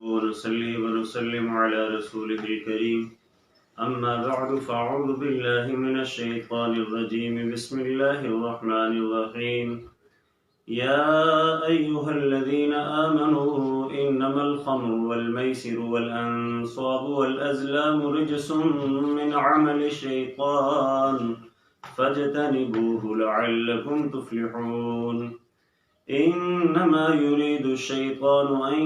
ونصلي ونسلم على رسوله الكريم أما بعد فأعوذ بالله من الشيطان الرجيم بسم الله الرحمن الرحيم يا أيها الذين آمنوا إنما الخمر والميسر والأنصاب والأزلام رجس من عمل الشيطان فاجتنبوه لعلكم تفلحون إنما يريد الشيطان أن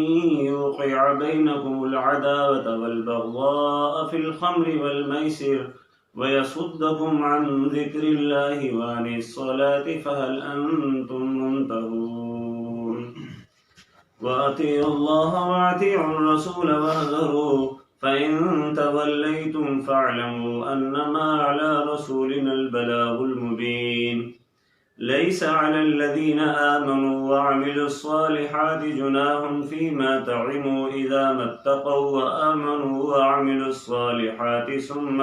يوقع بينكم العداوة والبغضاء في الخمر والميسر ويصدكم عن ذكر الله وعن الصلاة فهل أنتم منتهون وأطيعوا الله وأطيعوا الرسول واحذروا فإن توليتم فاعلموا أنما على رسولنا البلاغ المبين ليس على الذين آمنوا وعملوا الصالحات جناح فيما طعموا إذا ما اتقوا وآمنوا وعملوا الصالحات ثم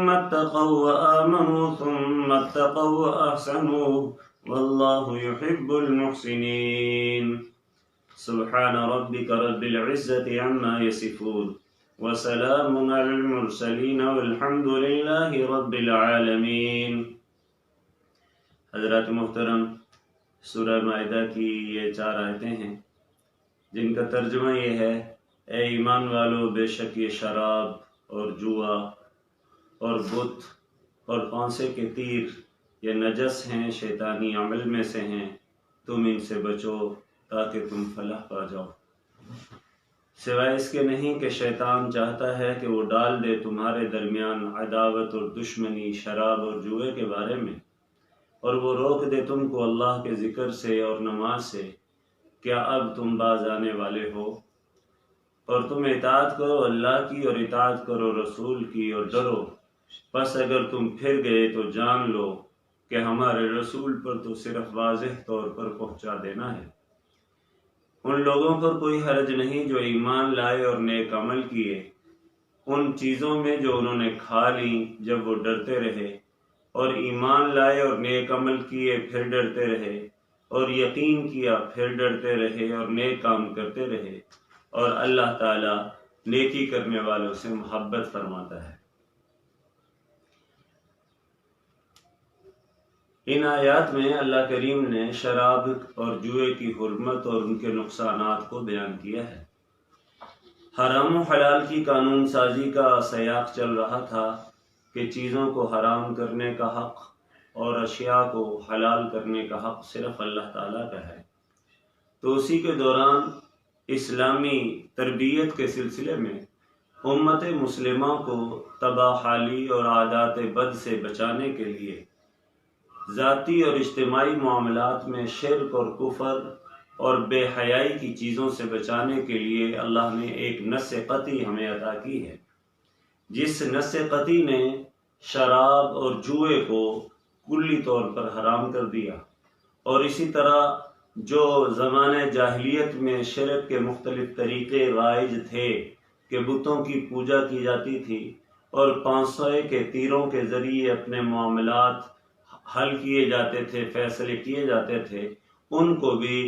اتقوا وآمنوا ثم اتقوا وأحسنوا والله يحب المحسنين سبحان ربك رب العزة عما يصفون وسلام على المرسلين والحمد لله رب العالمين۔ حضرات محترم، سورہ مائدہ کی یہ 4 آیتیں ہیں جن کا ترجمہ یہ ہے: اے ایمان والو، بے شک یہ شراب اور جوا اور بت اور پانسے کے تیر یہ نجس ہیں، شیطانی عمل میں سے ہیں، تم ان سے بچو تاکہ تم فلاح پا جاؤ۔ سوائے اس کے نہیں کہ شیطان چاہتا ہے کہ وہ ڈال دے تمہارے درمیان عداوت اور دشمنی شراب اور جوئے کے بارے میں، اور وہ روک دے تم کو اللہ کے ذکر سے اور نماز سے۔ کیا اب تم باز آنے والے ہو؟ اور تم اطاعت کرو اللہ کی اور اطاعت کرو رسول کی اور ڈرو۔ پس اگر تم پھر گئے تو جان لو کہ ہمارے رسول پر تو صرف واضح طور پر پہنچا دینا ہے۔ ان لوگوں پر کوئی حرج نہیں جو ایمان لائے اور نیک عمل کیے، ان چیزوں میں جو انہوں نے کھا لیں جب وہ ڈرتے رہے، اور ایمان لائے اور نیک عمل کیے پھر ڈرتے رہے، اور یقین کیا پھر ڈرتے رہے اور نیک کام کرتے رہے، اور اللہ تعالی نیکی کرنے والوں سے محبت فرماتا ہے۔ ان آیات میں اللہ کریم نے شراب اور جوئے کی حرمت اور ان کے نقصانات کو بیان کیا ہے۔ حرام و حلال کی قانون سازی کا سیاق چل رہا تھا کہ چیزوں کو حرام کرنے کا حق اور اشیاء کو حلال کرنے کا حق صرف اللہ تعالیٰ کا ہے۔ تو اسی کے دوران اسلامی تربیت کے سلسلے میں امت مسلمہ کو تباہ حالی اور عادات بد سے بچانے کے لیے ذاتی اور اجتماعی معاملات میں شرک اور کفر اور بے حیائی کی چیزوں سے بچانے کے لیے اللہ نے ایک نص قطعی ہمیں عطا کی ہے، جس نص قطعی نے شراب اور جوئے کو کلی طور پر حرام کر دیا، اور اسی طرح جو زمانہ جاہلیت میں شرک کے مختلف طریقے رائج تھے کہ بتوں کی پوجا کی جاتی تھی اور پانسے کے تیروں کے ذریعے اپنے معاملات حل کیے جاتے تھے، فیصلے کیے جاتے تھے، ان کو بھی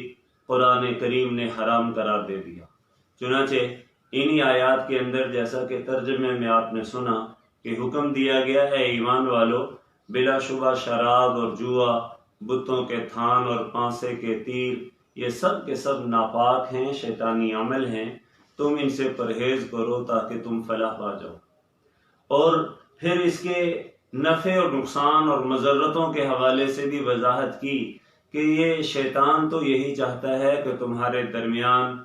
قرآن کریم نے حرام قرار دے دیا۔ چنانچہ انہی آیات کے اندر جیسا کہ ترجمے میں آپ نے سنا کہ حکم دیا گیا ہے ایمان والو، بلا شبہ شراب اور جوا، بتوں کے تھان اور پانسے کے تیر، یہ سب کے سب ناپاک ہیں، شیطانی عمل ہیں، تم ان سے پرہیز کرو تاکہ تم فلاح پا جاؤ۔ اور پھر اس کے نفع اور نقصان اور مضرتوں کے حوالے سے بھی وضاحت کی کہ یہ شیطان تو یہی چاہتا ہے کہ تمہارے درمیان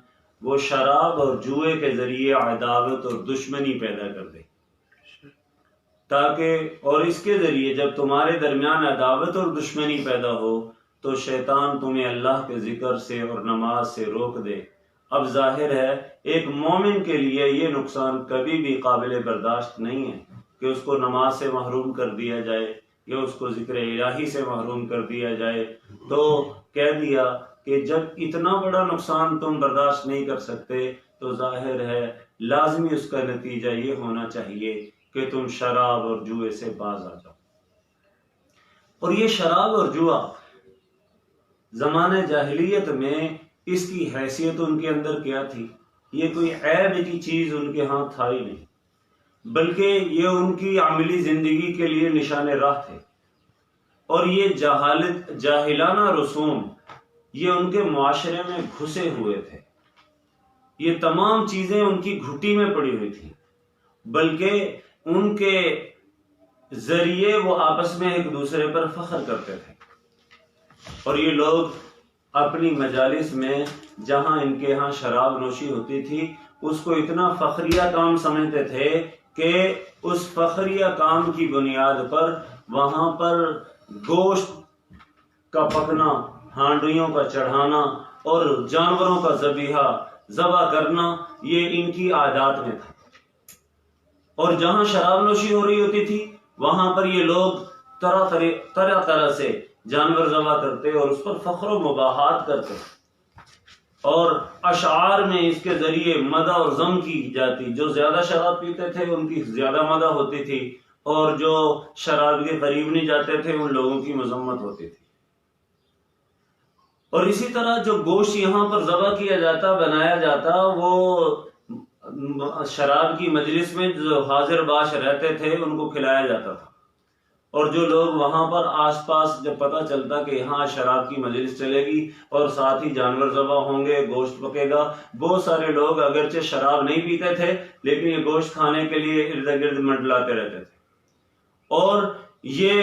وہ شراب اور جوئے کے ذریعے عداوت اور دشمنی پیدا کر دے، تاکہ اور اس کے ذریعے جب تمہارے درمیان عداوت اور دشمنی پیدا ہو تو شیطان تمہیں اللہ کے ذکر سے اور نماز سے روک دے۔ اب ظاہر ہے ایک مومن کے لیے یہ نقصان کبھی بھی قابل برداشت نہیں ہے کہ اس کو نماز سے محروم کر دیا جائے یا اس کو ذکر الہی سے محروم کر دیا جائے۔ تو کہہ دیا کہ جب اتنا بڑا نقصان تم برداشت نہیں کر سکتے تو ظاہر ہے لازمی اس کا نتیجہ یہ ہونا چاہیے کہ تم شراب اور جوئے سے باز آ جاؤ۔ اور یہ شراب اور جوا زمانہ جاہلیت میں اس کی حیثیت ان کے اندر کیا تھی؟ یہ کوئی عیب کی چیز ان کے ہاں تھا ہی نہیں، بلکہ یہ ان کی عملی زندگی کے لیے نشان راہ تھے۔ اور یہ جاہلانہ رسوم یہ ان کے معاشرے میں گھسے ہوئے تھے، یہ تمام چیزیں ان کی گھٹی میں پڑی ہوئی تھی، بلکہ ان کے ذریعے وہ آپس میں ایک دوسرے پر فخر کرتے تھے۔ اور یہ لوگ اپنی مجالس میں جہاں ان کے ہاں شراب نوشی ہوتی تھی اس کو اتنا فخریہ کام سمجھتے تھے کہ اس فخریہ کام کی بنیاد پر وہاں پر گوشت کا پکنا، ہانڈیوں کا چڑھانا اور جانوروں کا ذبح کرنا یہ ان کی عادات میں تھا۔ اور جہاں شراب نوشی ہو رہی ہوتی تھی وہاں پر یہ لوگ طرح طرح سے جانور ذبح کرتے اور اس پر فخر و مباحات کرتے، اور اشعار میں اس کے ذریعے مدح اور ذم کی جاتی۔ جو زیادہ شراب پیتے تھے ان کی زیادہ مدح ہوتی تھی، اور جو شراب کے قریب نہیں جاتے تھے ان لوگوں کی مذمت ہوتی تھی۔ اور اسی طرح جو گوشت یہاں پر ذبح کیا جاتا، بنایا جاتا، وہ شراب کی مجلس میں جو حاضر باش رہتے تھے ان کو کھلایا جاتا تھا۔ اور جو لوگ وہاں پر آس پاس جب پتہ چلتا کہ یہاں شراب کی مجلس چلے گی اور ساتھ ہی جانور ذبح ہوں گے، گوشت پکے گا، بہت سارے لوگ اگرچہ شراب نہیں پیتے تھے لیکن یہ گوشت کھانے کے لیے ارد گرد منڈلاتے رہتے تھے۔ اور یہ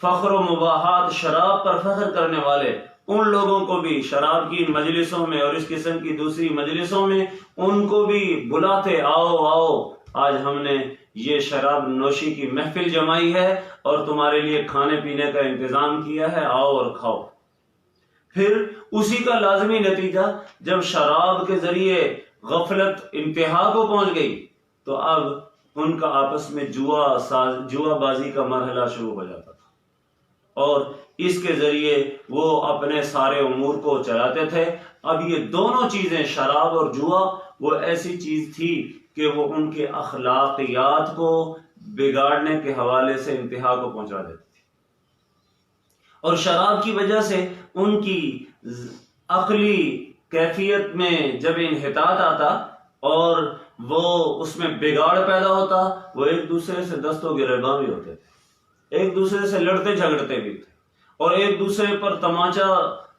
فخر و مباحات، شراب پر فخر کرنے والے ان لوگوں کو بھی شراب کی مجلسوں میں اور اس قسم کی دوسری مجلسوں میں ان کو بھی بلاتے، آؤ آؤ آج ہم نے یہ شراب نوشی کی محفل جمائی ہے اور تمہارے لیے کھانے پینے کا انتظام کیا ہے، آؤ اور کھاؤ۔ پھر اسی کا لازمی نتیجہ جب شراب کے ذریعے غفلت انتہا کو پہنچ گئی تو اب ان کا آپس میں جوا بازی کا مرحلہ شروع ہو جاتا تھا، اور اس کے ذریعے وہ اپنے سارے امور کو چلاتے تھے۔ اب یہ دونوں چیزیں، شراب اور جوا، وہ ایسی چیز تھی کہ وہ ان کے اخلاقیات کو بگاڑنے کے حوالے سے انتہا کو پہنچا دیتی تھی۔ اور شراب کی وجہ سے ان کی عقلی کیفیت میں جب انحطاط آتا اور وہ اس میں بگاڑ پیدا ہوتا، وہ ایک دوسرے سے دست و گریباں بھی ہوتے تھے، ایک دوسرے سے لڑتے جھگڑتے بھی تھے، اور ایک دوسرے پر تماچا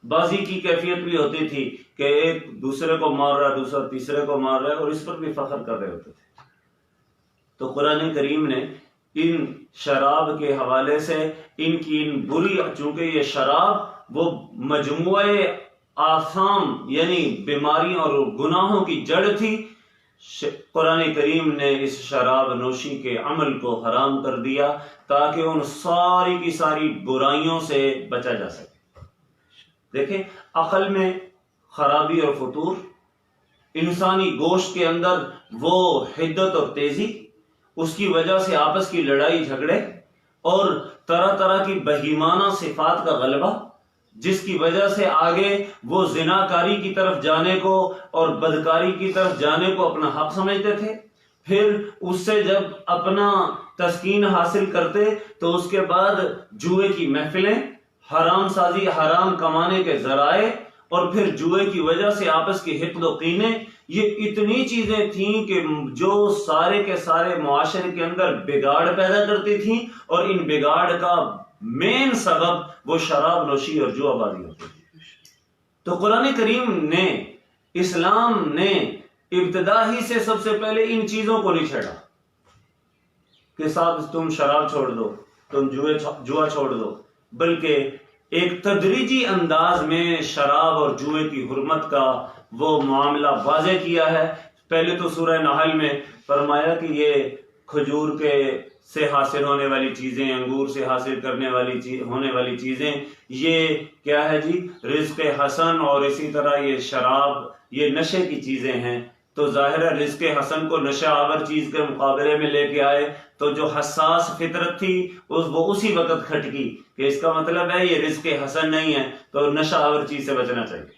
بازی کی کیفیت بھی ہوتی تھی کہ ایک دوسرے کو مار رہا ہے، دوسرا تیسرے کو مار رہا ہے، اور اس پر بھی فخر کر رہے ہوتے تھے۔ تو قرآن کریم نے ان شراب کے حوالے سے ان کی بری، چونکہ یہ شراب وہ مجموعہ آثام یعنی بیماریوں اور گناہوں کی جڑ تھی، قرآن کریم نے اس شراب نوشی کے عمل کو حرام کر دیا تاکہ ان ساری کی ساری برائیوں سے بچا جا سکے۔ دیکھیں، عقل میں خرابی اور فتور، انسانی گوشت کے اندر وہ حدت اور تیزی، اس کی وجہ سے آپس کی لڑائی جھگڑے اور طرح طرح کی بہیمانہ صفات کا غلبہ، جس کی وجہ سے آگے وہ زناکاری کی طرف جانے کو اور بدکاری کی طرف جانے کو اپنا حق سمجھتے تھے۔ پھر اس سے جب اپنا تسکین حاصل کرتے تو اس کے بعد جوئے کی محفلیں، حرام سازی، حرام کمانے کے ذرائع، اور پھر جوئے کی وجہ سے آپس کی حقد و کینے، یہ اتنی چیزیں تھیں کہ جو سارے کے سارے معاشرے کے اندر بگاڑ پیدا کرتی تھیں، اور ان بگاڑ کا مین سبب وہ شراب نوشی اور جوا بازی ہوتی تھی۔ تو قرآن کریم نے، اسلام نے ابتدا ہی سے سب سے پہلے ان چیزوں کو نہیں چھیڑا کہ صاحب تم شراب چھوڑ دو، تم جوا چھوڑ دو، بلکہ ایک تدریجی انداز میں شراب اور جوئے کی حرمت کا وہ معاملہ واضح کیا ہے۔ پہلے تو سورہ نحل میں فرمایا کہ یہ کھجور کے سے حاصل ہونے والی چیزیں، انگور سے حاصل کرنے والی ہونے والی چیزیں، یہ کیا ہے جی، رزق حسن، اور اسی طرح یہ شراب، یہ نشے کی چیزیں ہیں۔ تو ظاہر ہے رزق حسن کو نشہ آور چیز کے مقابلے میں لے کے آئے تو جو حساس فطرت تھی وہ اسی وقت کھٹکی کہ اس کا مطلب ہے یہ رزق حسن نہیں ہے، تو نشہ آور چیز سے بچنا چاہیے۔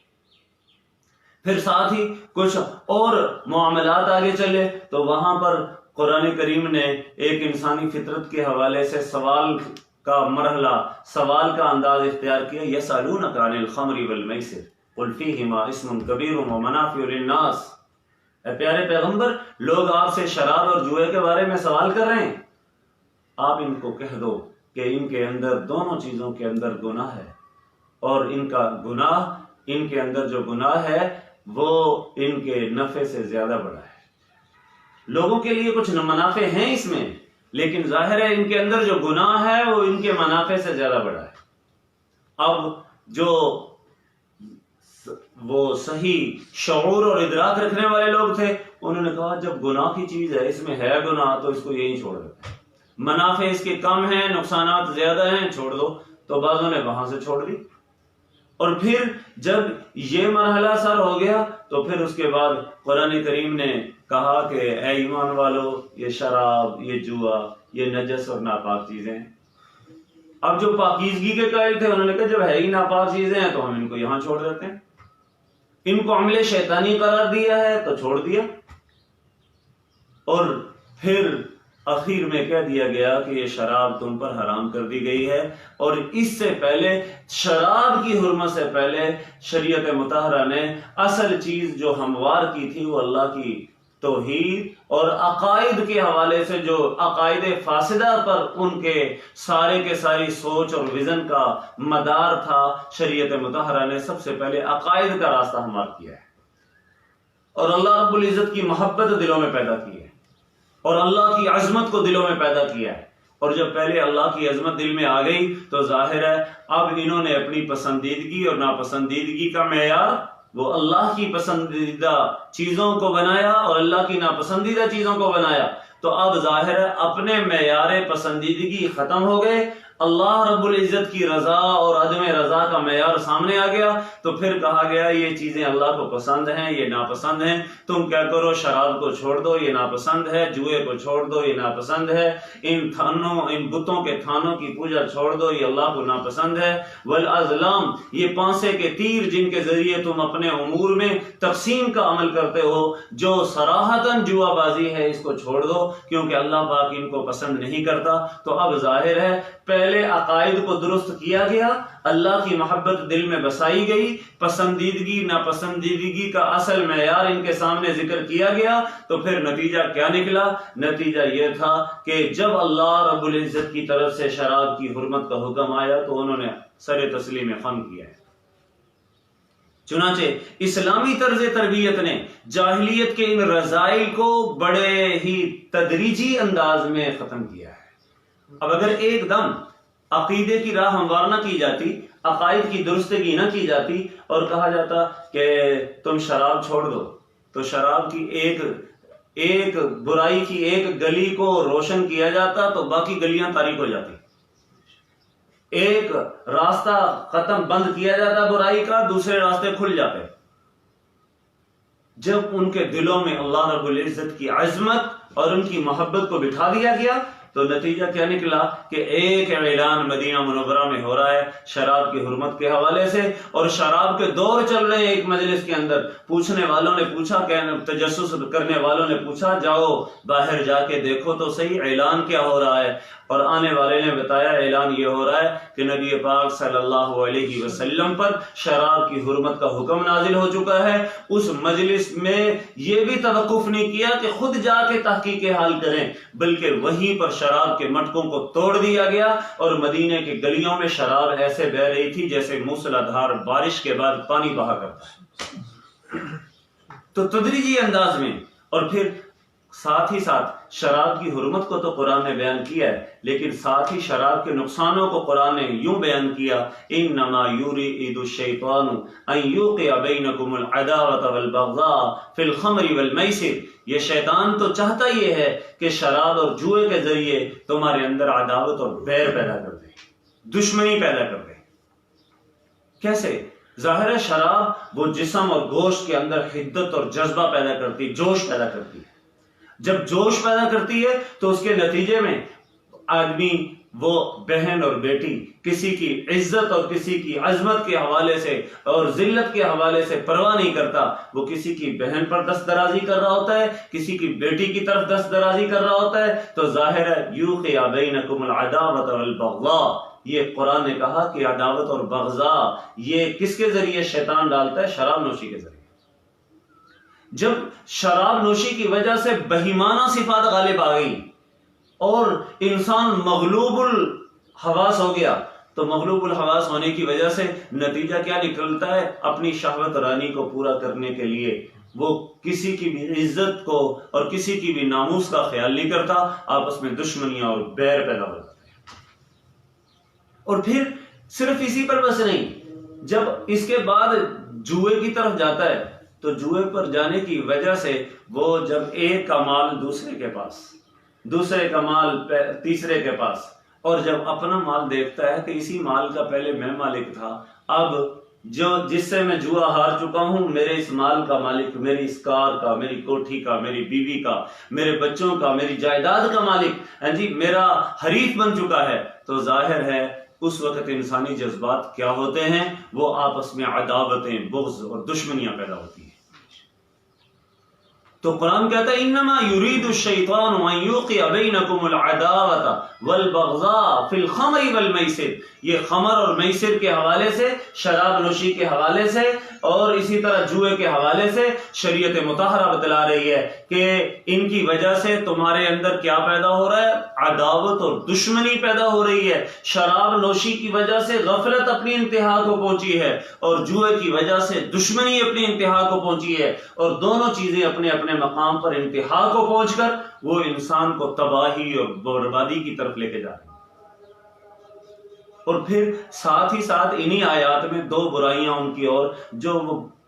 پھر ساتھ ہی کچھ اور معاملات آگے چلے تو وہاں پر قرآن کریم نے ایک انسانی فطرت کے حوالے سے سوال کا مرحلہ، سوال کا انداز اختیار کیا۔ یسألونک عن الخمر والمیسر قل فیہما اسم کبیر ومنافع للناس، اے پیارے پیغمبر لوگ آپ سے شراب اور جوئے کے بارے میں سوال کر رہے ہیں، آپ ان کو کہہ دو کہ ان کے اندر دونوں چیزوں کے اندر گناہ ہے، اور ان کا گناہ، ان کے اندر جو گناہ ہے وہ ان کے نفع سے زیادہ بڑا ہے۔ لوگوں کے لیے کچھ منافع ہیں اس میں، لیکن ظاہر ہے ان کے اندر جو گناہ ہے وہ ان کے منافع سے زیادہ بڑا ہے۔ اب جو وہ صحیح شعور اور ادراک رکھنے والے لوگ تھے انہوں نے کہا جب گناہ کی چیز ہے، اس میں ہے گناہ، تو اس کو یہی چھوڑ دیتے ہیں، منافع اس کے کم ہیں، نقصانات زیادہ ہیں، چھوڑ دو۔ تو بعضوں نے وہاں سے چھوڑ دی، اور پھر جب یہ مرحلہ سر ہو گیا تو پھر اس کے بعد قرآن کریم نے کہا کہ اے ایمان والو، یہ شراب، یہ جوا، یہ نجس اور ناپاک چیزیں ہیں۔ اب جو پاکیزگی کے قائل تھے انہوں نے کہا جب ہے ہی ناپاک چیزیں ہیں تو ہم ان کو یہاں چھوڑ دیتے ہیں، ان کو عمل شیطانی قرار دیا ہے تو چھوڑ دیا۔ اور پھر اخیر میں کہہ دیا گیا کہ یہ شراب تم پر حرام کر دی گئی ہے، اور اس سے پہلے شراب کی حرمت سے پہلے شریعت مطہرہ نے اصل چیز جو ہموار کی تھی وہ اللہ کی توحید اور عقائد کے حوالے سے جو عقائد فاسدہ پر ان کے ساری سوچ اور ویژن کا مدار تھا، شریعت مطہرہ نے سب سے پہلے عقائد کا راستہ ہموار کیا ہے، اور اللہ رب العزت کی محبت دلوں میں پیدا کی ہے، اور اللہ کی عظمت کو دلوں میں پیدا کیا ہے۔ اور جب پہلے اللہ کی عظمت دل میں آ گئی تو ظاہر ہے اب انہوں نے اپنی پسندیدگی اور ناپسندیدگی کا معیار وہ اللہ کی پسندیدہ چیزوں کو بنایا اور اللہ کی ناپسندیدہ چیزوں کو بنایا، تو اب ظاہر ہے اپنے معیار پسندیدگی ختم ہو گئے، اللہ رب العزت کی رضا اور عدم رضا کا معیار سامنے آ گیا، تو پھر کہا گیا یہ چیزیں اللہ کو پسند ہیں، یہ ناپسند ہیں، تم کیا کرو شراب کو چھوڑ دو، یہ ناپسند ہے، جوئے کو چھوڑ دو، یہ ناپسند ہے، ان بتوں کے تھانوں کی پوجا چھوڑ دو، یہ اللہ کو ناپسند ہے، والازلام یہ پانسے کے تیر جن کے ذریعے تم اپنے امور میں تقسیم کا عمل کرتے ہو، جو صراحتاً جوا بازی ہے، اس کو چھوڑ دو کیونکہ اللہ پاک ان کو پسند نہیں کرتا۔ تو اب ظاہر ہے پہلے عقائد کو درست کیا گیا، اللہ کی محبت دل میں بسائی گئی، پسندیدگی ناپسندیدگی کا اصل معیار ان کے سامنے ذکر کیا گیا، تو پھر نتیجہ کیا نکلا؟ نتیجہ یہ تھا کہ جب اللہ رب العزت کی طرف سے شراب کی حرمت کا حکم آیا تو انہوں نے سر تسلیم خم کیا ہے۔ چنانچہ اسلامی طرز تربیت نے جاہلیت کے ان رذائل کو بڑے ہی تدریجی انداز میں ختم کیا ہے۔ اب اگر ایک دم عقیدے کی راہ ہموار نہ کی جاتی، عقائد کی درستگی نہ کی جاتی اور کہا جاتا کہ تم شراب چھوڑ دو، تو شراب کی ایک برائی کی ایک گلی کو روشن کیا جاتا تو باقی گلیاں تاریک ہو جاتی، ایک راستہ ختم بند کیا جاتا برائی کا، دوسرے راستے کھل جاتے۔ جب ان کے دلوں میں اللہ رب العزت کی عظمت اور ان کی محبت کو بٹھا دیا گیا تو نتیجہ کیا نکلا کہ ایک اعلان مدینہ منورہ میں ہو رہا ہے شراب کی حرمت کے حوالے سے، اور شراب کے دور چل رہے ہیں۔ ایک مجلس کے اندر پوچھنے والوں نے پوچھا، تجسس کرنے والوں نے پوچھا جاؤ باہر جا کے دیکھو تو صحیح اعلان کیا ہو رہا ہے، اور آنے والے نے بتایا اعلان یہ ہو رہا ہے کہ نبی پاک صلی اللہ علیہ وسلم پر شراب کی حرمت کا حکم نازل ہو چکا ہے۔ اس مجلس میں یہ بھی توقف نہیں کیا کہ خود جا کے تحقیق حال کریں، بلکہ وہیں پر شراب کے مٹکوں کو توڑ دیا گیا، اور مدینے کی گلیوں میں شراب ایسے بہ رہی تھی جیسے موسلا دھار بارش کے بعد پانی بہا کرتا ہے۔ تو تدریجی انداز میں، اور پھر ساتھ ہی ساتھ شراب کی حرمت کو تو قرآن نے بیان کیا ہے، لیکن ساتھ ہی شراب کے نقصانوں کو قرآن نے یوں بیان کیا، انما یرید الشیطان ان یوقع بینکم العداوۃ والبغضاء فی الخمر والمیسر، یہ شیطان تو چاہتا یہ ہے کہ شراب اور جوئے کے ذریعے تمہارے اندر عداوت اور بیر پیدا کر دے، دشمنی پیدا کر دے۔ کیسے؟ ظاہر ہے شراب وہ جسم اور گوشت کے اندر حدت اور جذبہ پیدا کرتی، جوش پیدا کرتی ہے۔ جب جوش پیدا کرتی ہے تو اس کے نتیجے میں آدمی وہ بہن اور بیٹی کسی کی عزت اور کسی کی عظمت کے حوالے سے اور ذلت کے حوالے سے پرواہ نہیں کرتا، وہ کسی کی بہن پر دست درازی کر رہا ہوتا ہے، کسی کی بیٹی کی طرف دست درازی کر رہا ہوتا ہے، تو ظاہر ہے یوقع بینکم العداوۃ والبغضاء، یہ قرآن نے کہا کہ عداوت اور بغضاء یہ کس کے ذریعے شیطان ڈالتا ہے؟ شراب نوشی کے ذریعے. جب شراب نوشی کی وجہ سے بہیمانہ صفات غالب آ گئی اور انسان مغلوب الحواس ہو گیا، تو مغلوب الحواس ہونے کی وجہ سے نتیجہ کیا نکلتا ہے؟ اپنی شہوت رانی کو پورا کرنے کے لیے وہ کسی کی بھی عزت کو اور کسی کی بھی ناموس کا خیال نہیں کرتا، آپس میں دشمنیاں اور بیر پیدا ہو جاتے ہیں. اور پھر صرف اسی پر بس نہیں، جب اس کے بعد جوئے کی طرف جاتا ہے تو جوئے پر جانے کی وجہ سے وہ جب ایک کا مال دوسرے کے پاس، دوسرے کا مال تیسرے کے پاس، اور جب اپنا مال دیکھتا ہے کہ اسی مال کا پہلے میں مالک تھا، اب جو جس سے میں جوا ہار چکا ہوں، میرے اس مال کا مالک، میری اس کار کا، میری کوٹھی کا، میری بیوی کا، میرے بچوں کا، میری جائیداد کا مالک میرا حریف بن چکا ہے، تو ظاہر ہے اس وقت انسانی جذبات کیا ہوتے ہیں؟ وہ آپس میں عداوتیں، بغض اور دشمنیاں پیدا ہوتی ہیں. تو قرآن کہتا ہے انما یرید الشیطان ان یوقع بینکم العداوۃ والبغضاء فی الخمر والمیسر. یہ خمر اور میسر کے حوالے سے، شراب نوشی کے حوالے سے اور اسی طرح جوئے کے حوالے سے شریعت مطہرہ بتلا رہی ہے کہ ان کی وجہ سے تمہارے اندر کیا پیدا ہو رہا ہے؟ عداوت اور دشمنی پیدا ہو رہی ہے. شراب نوشی کی وجہ سے غفلت اپنی انتہا کو پہنچی ہے اور جوئے کی وجہ سے دشمنی اپنی انتہا کو پہنچی ہے، اور دونوں چیزیں اپنے اپنے مقام پر انتہا کو پہنچ کر وہ انسان کو تباہی اور بربادی کی طرف لے کے جا رہے ہیں. اور پھر ساتھ ہی ساتھ انہی آیات میں دو برائیاں ان کی اور جو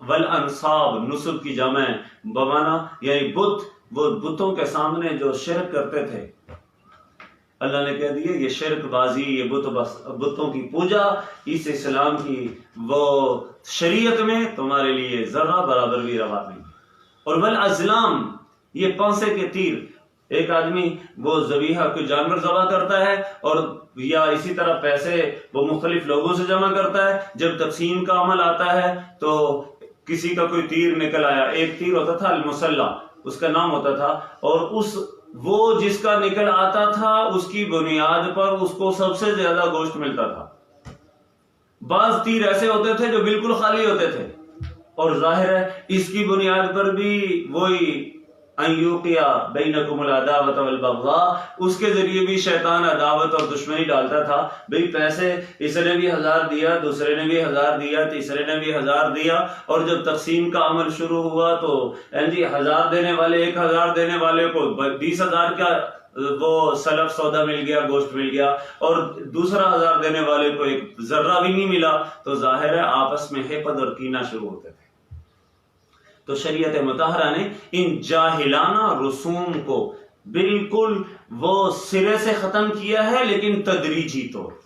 والانصاب، نصب کی جمع ہے بمعنی یعنی بت، وہ بتوں کے سامنے جو شرک کرتے تھے، اللہ نے کہہ دیا یہ شرک بازی، یہ بتوں کی پوجا اس اسلام کی وہ شریعت میں تمہارے لیے ذرہ برابر بھی روا نہیں. اور والازلام، یہ پانسے کے تیر. ایک آدمی وہ ذبیحہ کوئی جانور ذبح کرتا ہے اور یا اسی طرح پیسے وہ مختلف لوگوں سے جمع کرتا ہے، جب تقسیم کا عمل آتا ہے تو کسی کا کوئی تیر نکل آیا، ایک تیر ہوتا تھا المسلح اس کا نام ہوتا تھا، اور وہ جس کا نکل آتا تھا اس کی بنیاد پر اس کو سب سے زیادہ گوشت ملتا تھا. بعض تیر ایسے ہوتے تھے جو بالکل خالی ہوتے تھے، اور ظاہر ہے اس کی بنیاد پر بھی وہی ان یوقع بینکم العداوۃ والبغضاء، اس کے ذریعے بھی شیطان عداوت اور دشمنی ڈالتا تھا. بھئی پیسے اس نے بھی 1000 دیا، دوسرے نے بھی 1000 دیا، تیسرے نے بھی 1000 دیا، اور جب تقسیم کا عمل شروع ہوا تو 1000 دینے والے 1000 دینے والے کو 20,000 کا وہ سلف سودا مل گیا، گوشت مل گیا، اور دوسرا 1000 دینے والے کو ایک ذرہ بھی نہیں ملا. تو ظاہر ہے آپس میں حقد اور کینہ شروع ہوتے تھے. تو شریعت مطہرہ نے ان جاہلانہ رسوم کو بالکل وہ سرے سے ختم کیا ہے، لیکن تدریجی طور پر،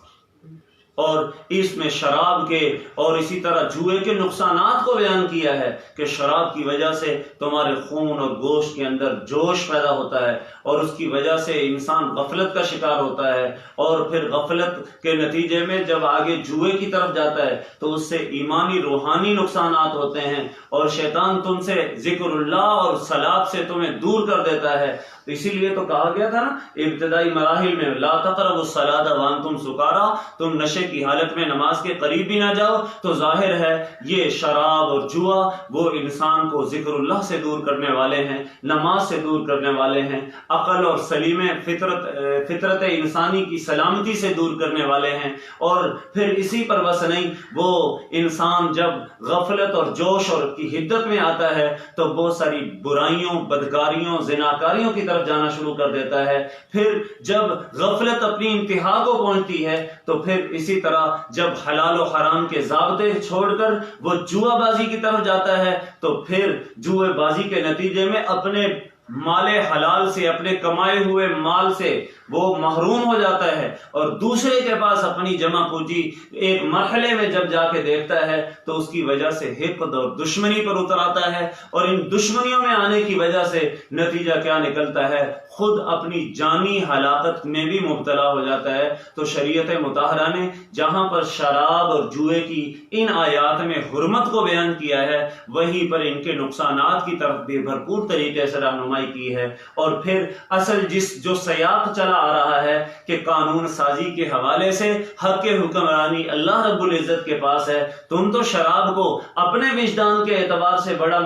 اور اس میں شراب کے اور اسی طرح جوئے کے نقصانات کو بیان کیا ہے کہ شراب کی وجہ سے تمہارے خون اور گوشت کے اندر جوش پیدا ہوتا ہے اور اس کی وجہ سے انسان غفلت کا شکار ہوتا ہے، اور پھر غفلت کے نتیجے میں جب آگے جوئے کی طرف جاتا ہے تو اس سے ایمانی روحانی نقصانات ہوتے ہیں، اور شیطان تم سے ذکر اللہ اور صلاۃ سے تمہیں دور کر دیتا ہے. اسی لیے تو کہا گیا تھا نا ابتدائی مراحل میں لا تقربوا الصلاۃ وانتم سکارا، تم نشے کی حالت میں نماز کے قریب بھی نہ جاؤ. تو ظاہر ہے یہ شراب اور جوا وہ انسان کو ذکر اللہ سے دور کرنے والے ہیں، نماز سے دور کرنے والے ہیں، عقل اور سلیم فطرت انسانی کی سلامتی سے دور کرنے والے ہیں. اور پھر اسی پر بس نہیں، وہ انسان جب غفلت اور جوش اور کی حدت میں آتا ہے تو بہت ساری برائیوں، بدکاریوں، زناکاریوں کی طرف جانا شروع کر دیتا ہے. پھر جب غفلت اپنی انتہا کو پہنچتی ہے تو پھر اسی طرح جب حلال و حرام کے ضابطے چھوڑ کر وہ جوا بازی کی طرف جاتا ہے تو پھر جوئے بازی کے نتیجے میں اپنے مال حلال سے، اپنے کمائے ہوئے مال سے وہ محروم ہو جاتا ہے، اور دوسرے کے پاس اپنی جمع پوجی ایک مرحلے میں جب جا کے دیکھتا ہے تو اس کی وجہ سے حقد اور دشمنی پر اتر آتا ہے، اور ان دشمنیوں میں آنے کی وجہ سے نتیجہ کیا نکلتا ہے؟ خود اپنی جانی ہلاکت میں بھی مبتلا ہو جاتا ہے. تو شریعت مطہرہ نے جہاں پر شراب اور جوئے کی ان آیات میں حرمت کو بیان کیا ہے، وہیں پر ان کے نقصانات کی طرف بھی بھرپور طریقے سے رہنمائی کی ہے. اور پھر اصل جو سیاق چلا آ رہا ہے کہ قانون سازی کے حوالے سے حق کے حکمرانی اللہ رب العزت کے پاس ہے. تم تو شراب کو اپنے وجدان کے اعتبار سے بڑی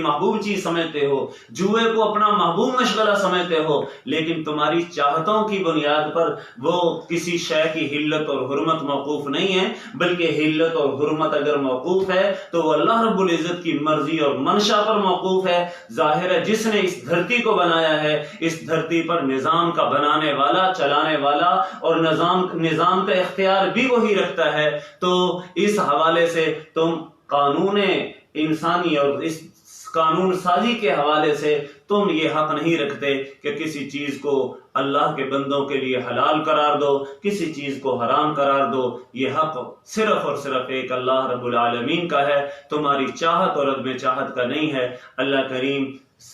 محبوب چیز سمجھتے ہو، جوئے کو اپنا محبوب مشغلہ سمجھتے ہو، لیکن تمہاری چاہتوں کی بنیاد پر وہ کسی شے کی حلت اور حرمت موقوف نہیں ہے، بلکہ حلت اور حرمت اگر موقوف ہے تو وہ اللہ رب العزت کی مرضی اور منشا پر موقوف ہے. ظاہر ہے جس نے اس دھرتی کو بنایا ہے، اس دھرتی پر نظام کا بنانے والا، چلانے والا اور نظام کا اختیار بھی وہی رکھتا ہے. تو اس حوالے سے تم قانون انسانی اور اس قانون سازی کے حوالے سے تم یہ حق نہیں رکھتے کہ کسی چیز کو اللہ کے بندوں کے لیے حلال قرار دو، کسی چیز کو حرام قرار دو. یہ حق صرف اور صرف ایک اللہ رب العالمین کا ہے، تمہاری چاہت اور عدم چاہت کا نہیں ہے. اللہ کریم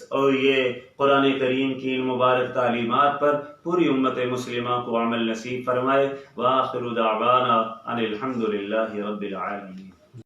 اور یہ قرآن کریم کی ان مبارک تعلیمات پر پوری امت مسلمہ کو عمل نصیب فرمائے. وآخر دعوانا ان الحمد للہ رب العالمین.